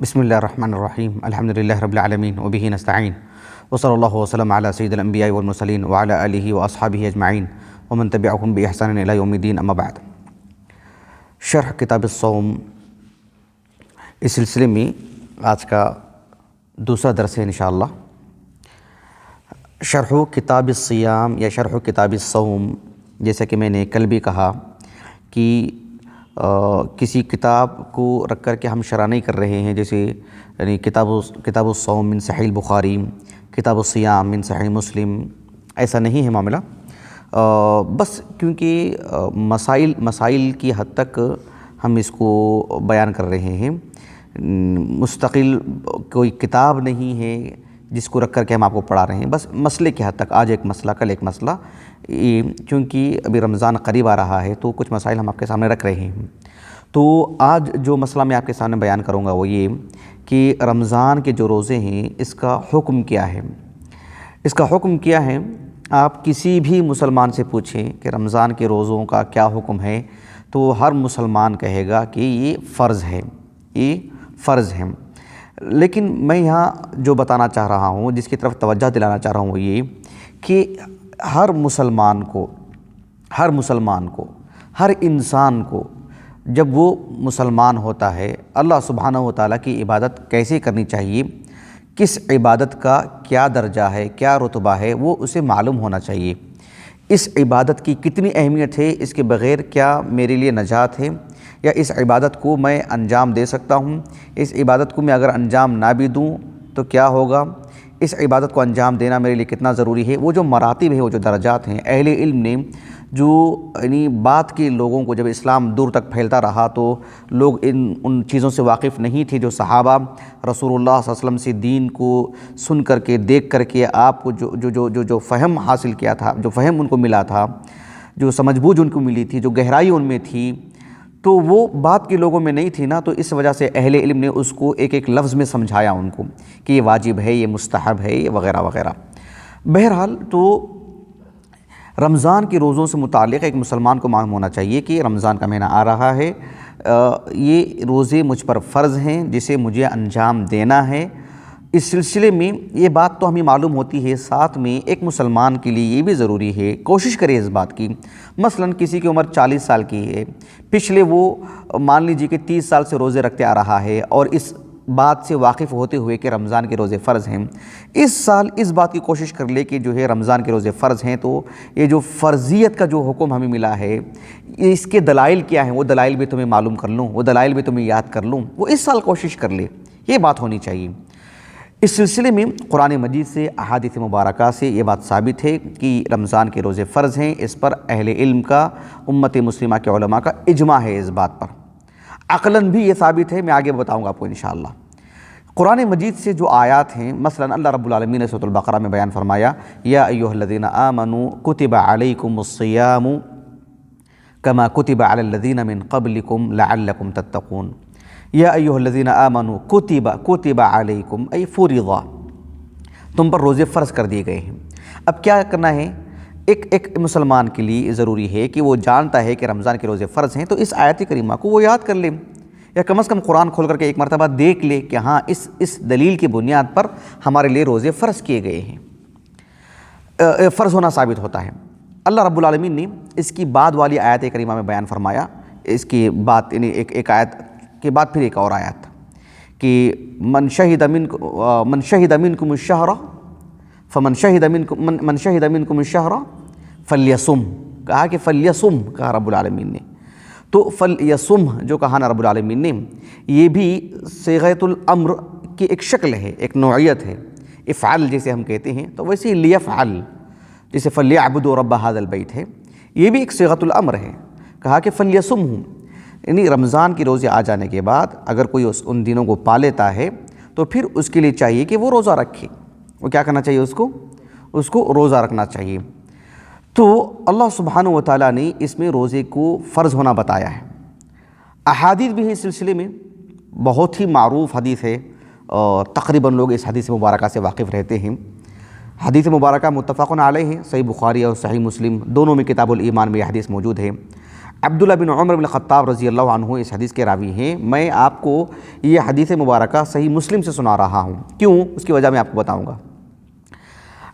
بسم اللہ الرحمن الرحیم الحمدللہ رب العالمین وبہ نستعین وصلی اللہ وسلم علی سید الانبیاء والمرسلین وعلی آلہ واصحابہ اجمعین ومن تبعہم بإحسان الی یوم الدین اما بعد۔ شرح کتاب الصوم، اس سلسلے میں آج کا دوسرا درس ہے انشاءاللہ۔ شرح کتاب الصیام یا شرح کتاب الصوم، جیسا کہ میں نے کل بھی کہا کہ کسی کتاب کو رکھ کر کے ہم شرح نہیں کر رہے ہیں، جیسے یعنی کتاب الصوم من صحیح البخاری، کتاب الصیام من صحیح مسلم، ایسا نہیں ہے معاملہ۔ بس کیونکہ مسائل کی حد تک ہم اس کو بیان کر رہے ہیں، مستقل کوئی کتاب نہیں ہے جس کو رکھ کر کے ہم آپ کو پڑھا رہے ہیں، بس مسئلے کی حد تک، آج ایک مسئلہ کل ایک مسئلہ، چونکہ ابھی رمضان قریب آ رہا ہے تو کچھ مسائل ہم آپ کے سامنے رکھ رہے ہیں۔ تو آج جو مسئلہ میں آپ کے سامنے بیان کروں گا وہ یہ کہ رمضان کے جو روزے ہیں اس کا حکم کیا ہے۔ اس کا حکم کیا ہے، آپ کسی بھی مسلمان سے پوچھیں کہ رمضان کے روزوں کا کیا حکم ہے تو ہر مسلمان کہے گا کہ یہ فرض ہے، یہ فرض ہے۔ لیکن میں یہاں جو بتانا چاہ رہا ہوں، جس کی طرف توجہ دلانا چاہ رہا ہوں وہ یہ کہ ہر مسلمان کو، ہر انسان کو جب وہ مسلمان ہوتا ہے، اللہ سبحانہ و تعالیٰ کی عبادت کیسے کرنی چاہیے، کس عبادت کا کیا درجہ ہے، کیا رتبہ ہے، وہ اسے معلوم ہونا چاہیے۔ اس عبادت کی کتنی اہمیت ہے، اس کے بغیر کیا میرے لیے نجات ہے، یا اس عبادت کو میں انجام دے سکتا ہوں، اس عبادت کو میں اگر انجام نہ بھی دوں تو کیا ہوگا، اس عبادت کو انجام دینا میرے لیے کتنا ضروری ہے۔ وہ جو مراتب ہیں، وہ جو درجات ہیں، اہل علم نے جو یعنی بات کے لوگوں کو، جب اسلام دور تک پھیلتا رہا تو لوگ ان چیزوں سے واقف نہیں تھے، جو صحابہ رسول اللہ صلی اللہ علیہ وسلم سے دین کو سن کر کے، دیکھ کر کے آپ کو جو فہم حاصل کیا تھا، جو فہم ان کو ملا تھا، جو سمجھ بوجھ ان کو ملی تھی، جو گہرائی ان میں تھی، تو وہ بات کے لوگوں میں نہیں تھی نا، تو اس وجہ سے اہل علم نے اس کو ایک ایک لفظ میں سمجھایا ان کو کہ یہ واجب ہے، یہ مستحب ہے، یہ وغیرہ وغیرہ۔ بہرحال تو رمضان کے روزوں سے متعلق ایک مسلمان کو معلوم ہونا چاہیے کہ رمضان کا مہینہ آ رہا ہے، یہ روزے مجھ پر فرض ہیں جسے مجھے انجام دینا ہے۔ اس سلسلے میں یہ بات تو ہمیں معلوم ہوتی ہے، ساتھ میں ایک مسلمان کے لیے یہ بھی ضروری ہے، کوشش کرے اس بات کی، مثلا کسی کی عمر 40 سال کی ہے، پچھلے وہ مان لیجیے کہ 30 سال سے روزے رکھتے آ رہا ہے، اور اس بات سے واقف ہوتے ہوئے کہ رمضان کے روزے فرض ہیں، اس سال اس بات کی کوشش کر لے کہ جو ہے رمضان کے روزے فرض ہیں، تو یہ جو فرضیت کا جو حکم ہمیں ملا ہے، اس کے دلائل کیا ہیں، وہ دلائل بھی تمہیں معلوم کر لوں، وہ دلائل بھی تمہیں یاد کر لوں، وہ اس سال کوشش کر لے، یہ بات ہونی چاہیے۔ اس سلسلے میں قرآن مجید سے، احادیث مبارکہ سے یہ بات ثابت ہے کہ رمضان کے روزے فرض ہیں، اس پر اہل علم کا، امت مسلمہ کے علماء کا اجماع ہے اس بات پر، عقلاً بھی یہ ثابت ہے، میں آگے بتاؤں گا آپ کو انشاءاللہ۔ قرآن مجید سے جو آیات ہیں، مثلا اللہ رب العالمین نے سورۃ البقرہ میں بیان فرمایا، یا ایھا الذین آمنوا کتب علیکم الصیام کما کتب علی الذین من قبلکم لعلکم تتقون۔ یا ایھا الذین آمنوا کتب علیکم ای فرض، تم پر روزے فرض کر دیے گئے ہیں۔ اب کیا کرنا ہے، ایک مسلمان کے لیے ضروری ہے کہ وہ جانتا ہے کہ رمضان کے روزے فرض ہیں، تو اس آیت کریمہ کو وہ یاد کر لے، یا کم از کم قرآن کھول کر کے ایک مرتبہ دیکھ لے کہ ہاں اس دلیل کی بنیاد پر ہمارے لیے روزے فرض کیے گئے ہیں، فرض ہونا ثابت ہوتا ہے۔ اللہ رب العالمین نے اس کی بعد والی آیت کریمہ میں بیان فرمایا، اس کی بات یعنی ایک آیت کے بعد پھر ایک اور آیت کہ من شہد منکم الشہر فمن شہد منکم الشہر فلیصم، کہا کہ فلیصم کہا رب العالمین نے، تو فلیصم جو کہا نا رب العالمین نے، یہ بھی صیغۃ الامر کی ایک شکل ہے، ایک نوعیت ہے، افعل جیسے ہم کہتے ہیں، تو ویسے لیفعل جیسے فلیعبدوا رب ھذا البیت ہے، یہ بھی ایک صیغۃ الامر ہے، کہا کہ فلیصم، یعنی رمضان کے روزے آ جانے کے بعد اگر کوئی ان دنوں کو پا لیتا ہے تو پھر اس کے لیے چاہیے کہ وہ روزہ رکھے، وہ کیا کرنا چاہیے، اس کو روزہ رکھنا چاہیے۔ تو اللہ سبحانہ و تعالیٰ نے اس میں روزے کو فرض ہونا بتایا ہے۔ احادیث بھی ہے اس سلسلے میں، بہت ہی معروف حدیث ہے، اور تقریباً لوگ اس حدیث مبارکہ سے واقف رہتے ہیں۔ حدیث مبارکہ متفق علیہ ہے، صحیح بخاری اور صحیح مسلم دونوں میں کتاب الایمان میں یہ حدیث موجود ہے۔ عبداللہ بن عمر بن خطاب رضی اللہ عنہ اس حدیث کے راوی ہیں۔ میں آپ کو یہ حدیث مبارکہ صحیح مسلم سے سنا رہا ہوں، کیوں؟ اس کی وجہ میں آپ کو بتاؤں گا۔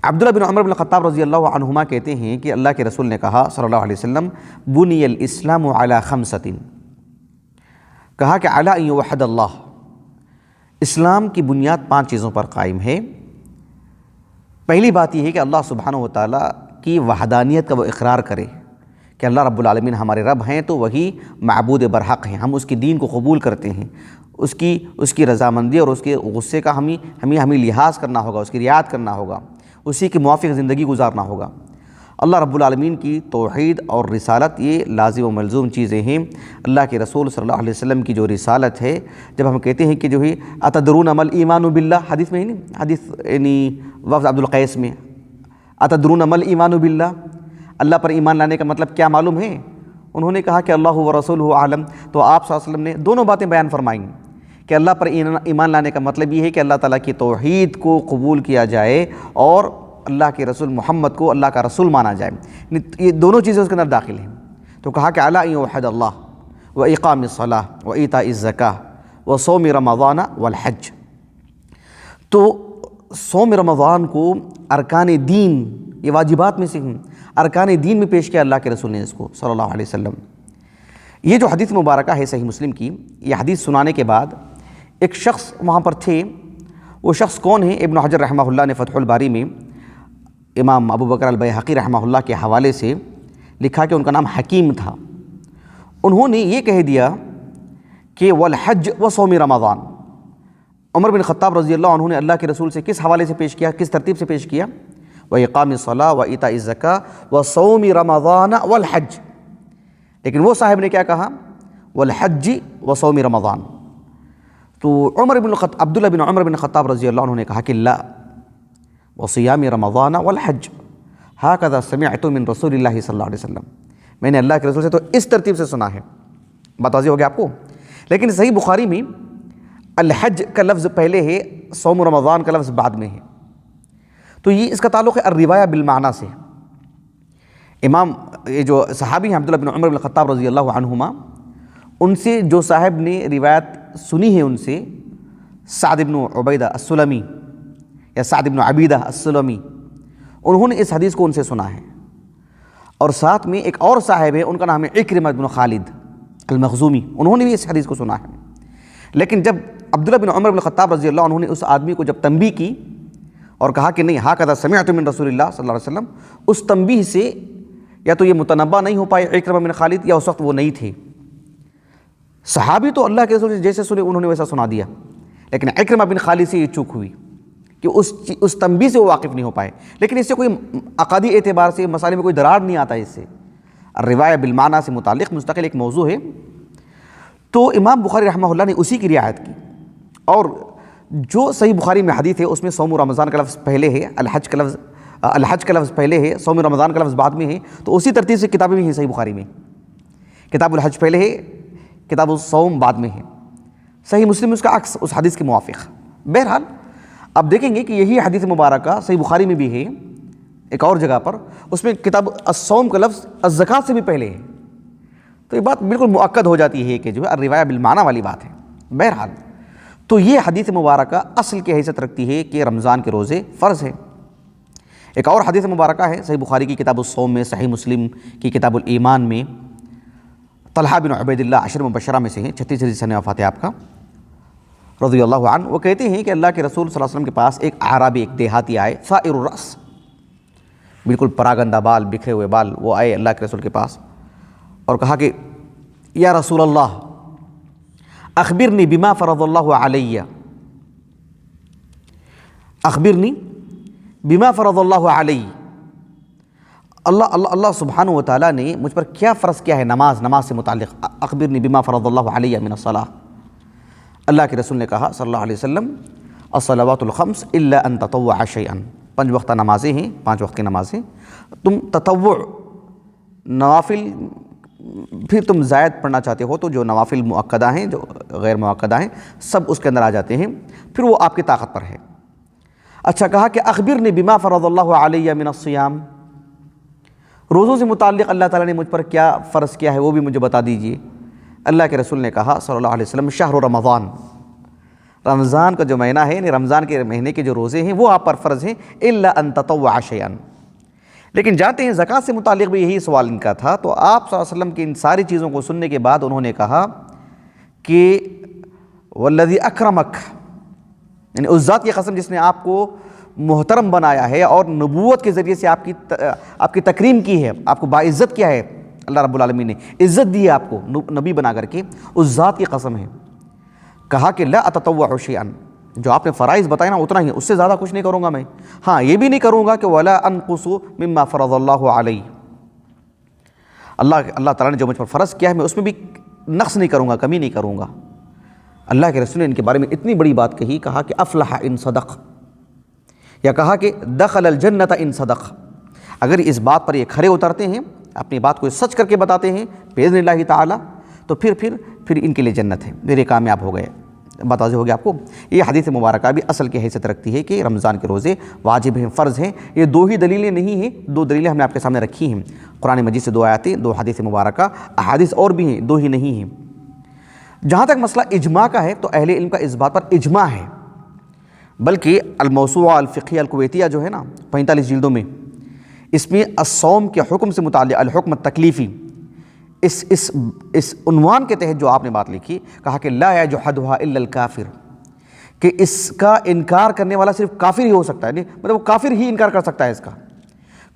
عبداللہ بن عمر بن خطاب رضی اللہ عنہما کہتے ہیں کہ اللہ کے رسول نے کہا صلی اللہ علیہ وسلم، بنی الاسلام علی خمسۃ، کہا کہ علی ان یوحد اللہ، اسلام کی بنیاد 5 چیزوں پر قائم ہے۔ پہلی بات یہ ہے کہ اللہ سبحانہ و تعالیٰ کی وحدانیت کا وہ اقرار کرے کہ اللہ رب العالمین ہمارے رب ہیں، تو وہی معبود برحق ہیں، ہم اس کی دین کو قبول کرتے ہیں، اس کی رضامندی اور اس کے غصے کا ہمیں لحاظ کرنا ہوگا، اس کی رعایت کرنا ہوگا، اسی کے موافق زندگی گزارنا ہوگا۔ اللہ رب العالمین کی توحید اور رسالت یہ لازم و ملزوم چیزیں ہیں۔ اللہ کے رسول صلی اللہ علیہ وسلم کی جو رسالت ہے، جب ہم کہتے ہیں کہ جو ہے اتدرون ما الایمان باللہ، حدیث میں ہی نہیں، حدیث وفد عبد القیس میں، اتدرون ما الایمان باللہ، اللہ پر ایمان لانے کا مطلب کیا معلوم ہے؟ انہوں نے کہا کہ اللہ و رسولہ عالم، تو آپ صلی اللہ علیہ وسلم نے دونوں باتیں بیان فرمائیں کہ اللہ پر ایمان لانے کا مطلب یہ ہے کہ اللہ تعالیٰ کی توحید کو قبول کیا جائے اور اللہ کے رسول محمد کو اللہ کا رسول مانا جائے، یہ دونوں چیزیں اس کے اندر داخل ہیں۔ تو کہا کہ علی ان یوحد اللہ و اقام الصلاۃ و ایتاء الزکاۃ و صوم رمضان والحج۔ تو صوم رمضان کو ارکان دین، یہ واجبات میں سے ارکان دین میں پیش کیا اللہ کے رسول نے اس کو صلی اللہ علیہ وسلم۔ یہ جو حدیث مبارکہ ہے صحیح مسلم کی، یہ حدیث سنانے کے بعد ایک شخص وہاں پر تھے، وہ شخص کون ہے؟ ابن حجر رحمہ اللہ نے فتح الباری میں امام ابو بکر البیہقی رحمہ اللہ کے حوالے سے لکھا کہ ان کا نام حکیم تھا۔ انہوں نے یہ کہہ دیا کہ والحج و صوم رمضان، عمر بن خطاب رضی اللہ عنہ نے اللہ کے رسول سے کس حوالے سے پیش کیا، کس ترتیب سے پیش کیا؟ وَإِقَامِ الصَّلَاةِ وَإِيتَاءِ الزَّكَاةِ وَصَوْمِ رَمَضَانَ وَالْحَجِّ، لیکن وہ صاحب نے کیا کہا؟ وَالْحَجِّ وَصَوْمِ رَمَضَانَ۔ تو عبداللہ بن عمر بن خطاب رضی اللہ عنہ نے کہا کہ لا، وَصِيَامِ رَمَضَانَ وَالْحَجِّ هَكَذَا سَمِعْتُ مِن رسول اللہ صلی اللہ علیہ وسلم، میں نے اللہ کے رسول سے تو اس ترتیب سے سنا ہے۔ بات واضح ہو گیا آپ کو؟ لیکن صحیح بخاری میں الحج کا لفظ پہلے ہے، صوم رمضان کا لفظ بعد میں ہے، تو یہ اس کا تعلق ہے الروایہ بالمعنی سے۔ امام یہ جو صحابی ہیں عبداللہ بن عمر بن خطاب رضی اللہ عنہما، ان سے جو صاحب نے روایت سنی ہے، ان سے سعد بن عبیدہ السلمی یا سعد بن عبیدہ السلمی، انہوں نے اس حدیث کو ان سے سنا ہے۔ اور ساتھ میں ایک اور صاحب ہے، ان کا نام ہے عکرمہ بن خالد المخزومی، انہوں نے بھی اس حدیث کو سنا ہے۔ لیکن جب عبداللہ بن عمر بن خطاب رضی اللہ عنہ نے اس آدمی کو جب تنبیہ کی اور کہا کہ نہیں ہاکذا سمعت من رسول اللہ صلی اللہ علیہ وسلم، اس تنبیہ سے یا تو یہ متنبہ نہیں ہو پائے عکرمہ بن خالد، یا اس وقت وہ نہیں تھے۔ صحابی تو اللہ کے رسول سے جیسے سنے انہوں نے ویسا سنا دیا، لیکن عکرمہ بن خالد سے یہ چوک ہوئی کہ اس تنبیہ سے وہ واقف نہیں ہو پائے۔ لیکن اس سے کوئی عقادی اعتبار سے مسئلے میں کوئی درار نہیں آتا، اس سے الروایہ بالمعنی سے متعلق مستقل ایک موضوع ہے۔ تو امام بخاری رحمہ اللہ نے اسی کی رعایت کی، اور جو صحیح بخاری میں حدیث ہے اس میں صوم رمضان کا لفظ پہلے ہے، الحج کا لفظ پہلے ہے، صوم رمضان کا لفظ بعد میں ہے، تو اسی ترتیب سے کتابیں بھی ہیں صحیح بخاری میں، کتاب الحج پہلے ہے، کتاب الصوم بعد میں ہے۔ صحیح مسلم اس کا عکس اس حدیث کے موافق۔ بہرحال اب دیکھیں گے کہ یہی حدیث مبارکہ صحیح بخاری میں بھی ہے ایک اور جگہ پر، اس میں کتاب الصوم کا لفظ الزکوٰۃ سے بھی پہلے ہے، تو یہ بات بالکل مؤکد ہو جاتی ہے کہ جو ہے الروایہ بالمعنی والی بات ہے۔ بہرحال تو یہ حدیث مبارکہ اصل کی حیثیت رکھتی ہے کہ رمضان کے روزے فرض ہیں۔ ایک اور حدیث مبارکہ ہے صحیح بخاری کی کتاب الصوم میں، صحیح مسلم کی کتاب الایمان میں، طلحہ بن عبید اللہ عشر مبشرہ میں سے ہیں، 36 سنہ وفات ہے آپ کا رضی اللہ عنہ۔ وہ کہتے ہیں کہ اللہ کے رسول صلی اللہ علیہ وسلم کے پاس ایک اعرابی، ایک دیہاتی آئے، ثائر الرأس، بالکل پراگندہ بال، بکھرے ہوئے بال، وہ آئے اللہ کے رسول کے پاس اور کہا کہ یا رسول اللہ اخبرنی بما فرض اللہ علی، اخبرنی بما فرض اللہ علی، اللہ سبحانہ و تعالیٰ نے مجھ پر کیا فرض کیا ہے نماز سے متعلق، اخبرنی بما فرض اللہ علی من الصلاۃ۔ اللہ کے رسول نے کہا صلی اللہ علیہ وسلم الصلوات الخمس الا ان تطوع شیئا، 5 وقتہ نمازیں ہیں، 5 وقت کی نمازیں، تم تطوع نوافل پھر تم زائد پڑھنا چاہتے ہو تو جو نوافل مؤکدہ ہیں، جو غیر مؤکدہ ہیں، سب اس کے اندر آ جاتے ہیں، پھر وہ آپ کی طاقت پر ہے۔ اچھا کہا کہ اخبرنی بما فرض اللہ علی من الصیام، روزوں سے متعلق اللہ تعالیٰ نے مجھ پر کیا فرض کیا ہے وہ بھی مجھے بتا دیجئے۔ اللہ کے رسول نے کہا صلی اللہ علیہ وسلم، شہر رمضان، رمضان کا جو مہینہ ہے، یعنی رمضان کے مہینے کے جو روزے ہیں وہ آپ پر فرض ہیں، الا ان تطوع شیئا۔ لیکن جانتے ہیں زکوٰۃ سے متعلق بھی یہی سوال ان کا تھا، تو آپ صلی اللہ علیہ وسلم کی ان ساری چیزوں کو سننے کے بعد انہوں نے کہا کہ والذی اکرمک، یعنی اس ذات کی قسم جس نے آپ کو محترم بنایا ہے اور نبوت کے ذریعے سے آپ کی تکریم کی ہے، آپ کو باعزت کیا ہے، اللہ رب العالمین نے عزت دی ہے آپ کو نبی بنا کر کے، اس ذات کی قسم ہے۔ کہا کہ لا اتطوع شیئا، جو آپ نے فرائض بتائے نا اتنا ہی، اس سے زیادہ کچھ نہیں کروں گا میں۔ ہاں یہ بھی نہیں کروں گا کہ ولا انقص مما فرض اللہ علی، اللہ تعالیٰ نے جو مجھ پر فرض کیا ہے میں اس میں بھی نقص نہیں کروں گا، کمی نہیں کروں گا۔ اللہ کے رسول نے ان کے بارے میں اتنی بڑی بات کہی، کہا کہ افلح ان صدق، یا کہا کہ دخل الجنت ان صدق، اگر اس بات پر یہ کھرے اترتے ہیں، اپنی بات کو سچ کر کے بتاتے ہیں باذن اللہ تعالی، تو پھر ان کے لیے جنت ہے، میرے کامیاب ہو گئے۔ بات واضح ہو گیا آپ کو۔ یہ حدیث مبارکہ بھی اصل کی حیثیت رکھتی ہے کہ رمضان کے روزے واجب ہیں، فرض ہیں۔ یہ دو ہی دلیلیں نہیں ہیں، دو دلیلیں ہم نے آپ کے سامنے رکھی ہیں، قرآن مجید سے 2 آیاتیں، 2 حدیث مبارکہ، احادیث اور بھی ہیں، 2 ہی نہیں ہیں۔ جہاں تک مسئلہ اجماع کا ہے تو اہل علم کا اس بات پر اجماع ہے، بلکہ الموسوعہ الفقہیہ الکویتیہ جو ہے نا 45 جلدوں میں، اس میں الصوم کے حکم سے متعلق الحکم التکلیفی، اس عنوان کے تحت جو آپ نے بات لکھی، کہا کہ لا یجحدھا الا الکافر، کہ اس کا انکار کرنے والا صرف کافر ہی ہو سکتا ہے، مطلب وہ کافر ہی انکار کر سکتا ہے اس کا۔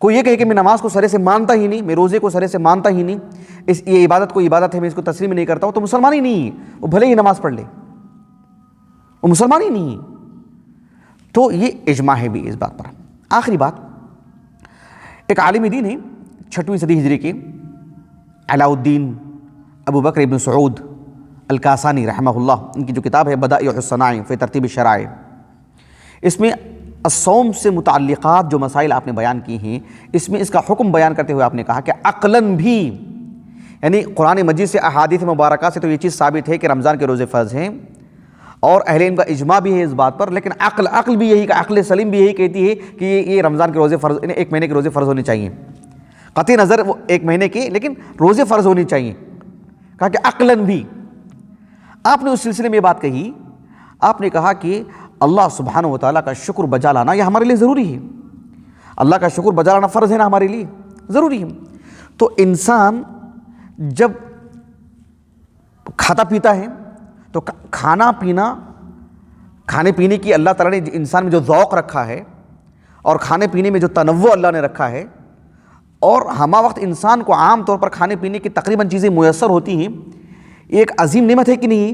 کوئی یہ کہے کہ میں نماز کو سرے سے مانتا ہی نہیں، میں روزے کو سرے سے مانتا ہی نہیں، یہ عبادت کو عبادت ہے، میں اس کو تسلیم نہیں کرتا ہوں، تو مسلمان ہی نہیں ہے، وہ بھلے ہی نماز پڑھ لے، وہ مسلمان ہی نہیں ہے۔ تو یہ اجماع ہے بھی اس بات پر۔ آخری بات، ایک عالم دین ہے 6ویں صدی ہجری کے، علاء الدین ابو بکر ابن سعود الکاسانی رحمہ اللہ، ان کی جو کتاب ہے بدائع الصنائع فی ترتیب الشرائع، اس میں الصوم سے متعلقات جو مسائل آپ نے بیان کی ہیں، اس میں اس کا حکم بیان کرتے ہوئے آپ نے کہا کہ عقلاً بھی، یعنی قرآن مجید سے احادیث مبارکہ سے تو یہ چیز ثابت ہے کہ رمضان کے روزے فرض ہیں، اور اہل علم کا اجماع بھی ہے اس بات پر، لیکن عقل بھی یہی، عقل سلیم بھی یہی کہتی ہے کہ یہ رمضان کے روزے فرض، یعنی 1 مہینے کے روزے فرض ہونے چاہیے، قطع نظر وہ 1 مہینے کے، لیکن روزے فرض ہونے چاہیے۔ کہا کہ عقلاً بھی۔ آپ نے اس سلسلے میں یہ بات کہی، آپ نے کہا کہ اللہ سبحانہ و تعالیٰ کا شکر بجا لانا یہ ہمارے لیے ضروری ہے، اللہ کا شکر بجا لانا فرض ہے نا ہمارے لیے، ضروری ہے۔ تو انسان جب کھاتا پیتا ہے تو کھانے پینے کی اللہ تعالیٰ نے انسان میں جو ذوق رکھا ہے، اور کھانے پینے میں جو تنوع اللہ نے رکھا ہے، اور ہمہ وقت انسان کو عام طور پر کھانے پینے کی تقریباً چیزیں میسر ہوتی ہیں، یہ ایک عظیم نعمت ہے کہ نہیں ہے؟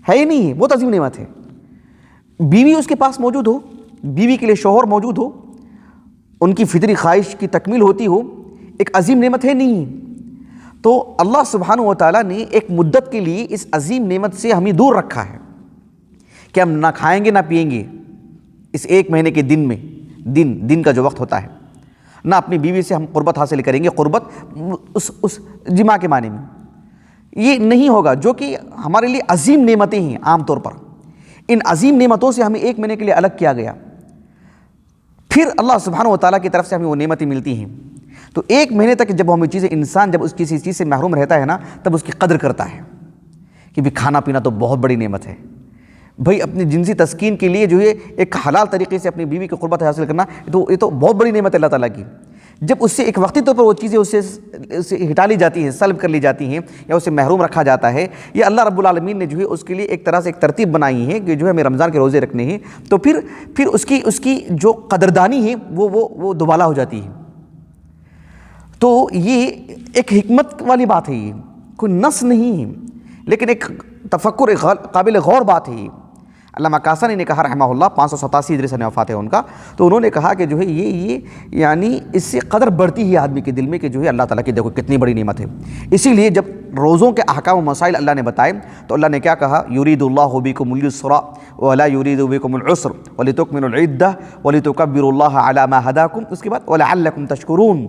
ہی نہیں ہے، بہت عظیم نعمت ہے۔ بیوی اس کے پاس موجود ہو، بیوی کے لیے شوہر موجود ہو، ان کی فطری خواہش کی تکمیل ہوتی ہو، ایک عظیم نعمت ہے نہیں؟ تو اللہ سبحانہ و تعالیٰ نے ایک مدت کے لیے اس عظیم نعمت سے ہمیں دور رکھا ہے کہ ہم نہ کھائیں گے نہ پئیں گے اس 1 مہینے کے دن میں، دن کا جو وقت ہوتا ہے، نہ اپنی بیوی سے ہم قربت حاصل کریں گے، قربت اس جماع کے معنی میں یہ نہیں ہوگا، جو کہ ہمارے لیے عظیم نعمتیں ہیں۔ عام طور پر ان عظیم نعمتوں سے ہمیں 1 مہینے کے لیے الگ کیا گیا، پھر اللہ سبحانہ و تعالیٰ کی طرف سے ہمیں وہ نعمتیں ملتی ہیں۔ تو 1 مہینے تک جب ہمیں چیزیں، انسان جب اس کسی چیز سے محروم رہتا ہے نا، تب اس کی قدر کرتا ہے کہ بھی کھانا پینا تو بہت بڑی نعمت ہے بھائی، اپنی جنسی تسکین کے لیے جو ہے ایک حلال طریقے سے اپنی بیوی کی قربت حاصل کرنا، یہ تو بہت بڑی نعمت ہے اللہ تعالیٰ کی۔ جب اس سے ایک وقتی طور پر وہ چیزیں اس سے ہٹا لی جاتی ہیں، سلب کر لی جاتی ہیں، یا اسے محروم رکھا جاتا ہے، یہ اللہ رب العالمین نے جو ہے اس کے لیے ایک طرح سے ایک ترتیب بنائی ہے کہ جو ہے ہمیں رمضان کے روزے رکھنے ہیں، تو پھر اس کی جو قدردانی ہے وہ دوبالا ہو جاتی ہے۔ تو یہ ایک حکمت والی بات ہے، یہ کوئی نص نہیں ہے، لیکن ایک تفکر، ایک قابل غور بات ہے۔ علامہ کاسانی نے کہا رحمہ اللہ، 587 ہجری سے وفات ہے ان کا، تو انہوں نے کہا کہ جو ہے یہ یعنی اس سے قدر بڑھتی ہے آدمی کے دل میں کہ جو ہے اللہ تعالیٰ کی دیکھو کتنی بڑی نعمت ہے۔ اسی لیے جب روزوں کے احکام و مسائل اللہ نے بتائے تو اللہ نے کیا کہا؟ یرید اللہ بکم اليسر ولا یرید بکم العسر ولتکملوا العدہ ولتکبروا اللہ علی ما ہداکم، اس کے بعد ولعلکم تشکرون،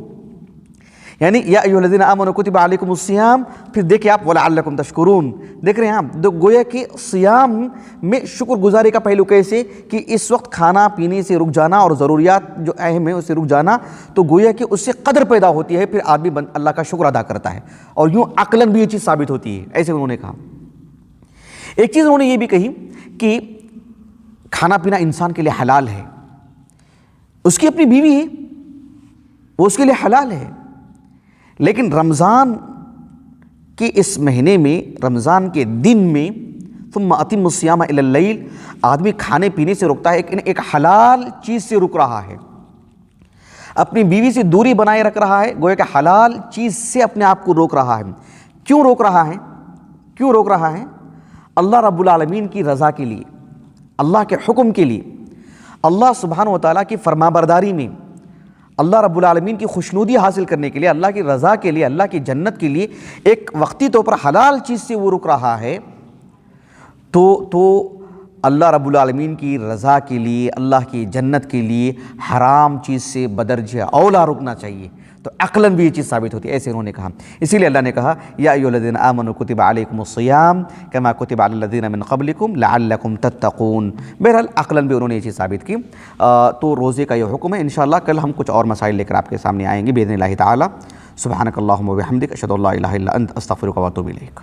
یعنی یا ایھا الذین آمنوا کتب علیکم الصیام، پھر دیکھیں آپ ولعلکم تشکرون، دیکھ رہے ہیں آپ، گویا کہ صیام میں شکر گزاری کا پہلو کیسے کہ اس وقت کھانا پینے سے رک جانا اور ضروریات جو اہم ہیں اس سے رک جانا، تو گویا کہ اس سے قدر پیدا ہوتی ہے، پھر آدمی اللہ کا شکر ادا کرتا ہے، اور یوں عقلاً بھی یہ چیز ثابت ہوتی ہے، ایسے انہوں نے کہا۔ ایک چیز انہوں نے یہ بھی کہی کہ کھانا پینا انسان کے لیے حلال ہے، اس کی اپنی بیوی ہے وہ اس کے لیے حلال ہے، لیکن رمضان کے اس مہینے میں، رمضان کے دن میں ثم اتم الصیام الی اللیل، آدمی کھانے پینے سے رکتا ہے، ایک حلال چیز سے رک رہا ہے، اپنی بیوی سے دوری بنائے رکھ رہا ہے، گویا کہ حلال چیز سے اپنے آپ کو روک رہا ہے۔ کیوں روک رہا ہے؟ کیوں روک رہا ہے؟ اللہ رب العالمین کی رضا کے لیے، اللہ کے حکم کے لیے، اللہ سبحانہ و تعالیٰ کی فرما برداری میں، اللہ رب العالمین کی خوشنودی حاصل کرنے کے لیے، اللہ کی رضا کے لیے، اللہ کی جنت کے لیے ایک وقتی طور پر حلال چیز سے وہ رک رہا ہے، تو اللہ رب العالمین کی رضا کے لیے، اللہ کی جنت کے لیے حرام چیز سے بدرجہ اولا رکنا چاہیے، تو عقلاً بھی یہ چیز ثابت ہوتی ہے، ایسے انہوں نے کہا۔ اسی لیے اللہ نے کہا یا ایھا الذین آمنوا کتب علیکم الصیام کما کتب علی الذین من قبلکم لعلکم تتقون۔ بہرحال عقلاً بھی انہوں نے یہ چیز ثابت کی، تو روزے کا یہ حکم ہے۔ انشاءاللہ کل ہم کچھ اور مسائل لے کر آپ کے سامنے آئیں گے باذن اللہ تعالی۔ سبحانک اللہم و بحمدک، اشہد ان لا الہ الا انت، استغفرک و اتوب الیک۔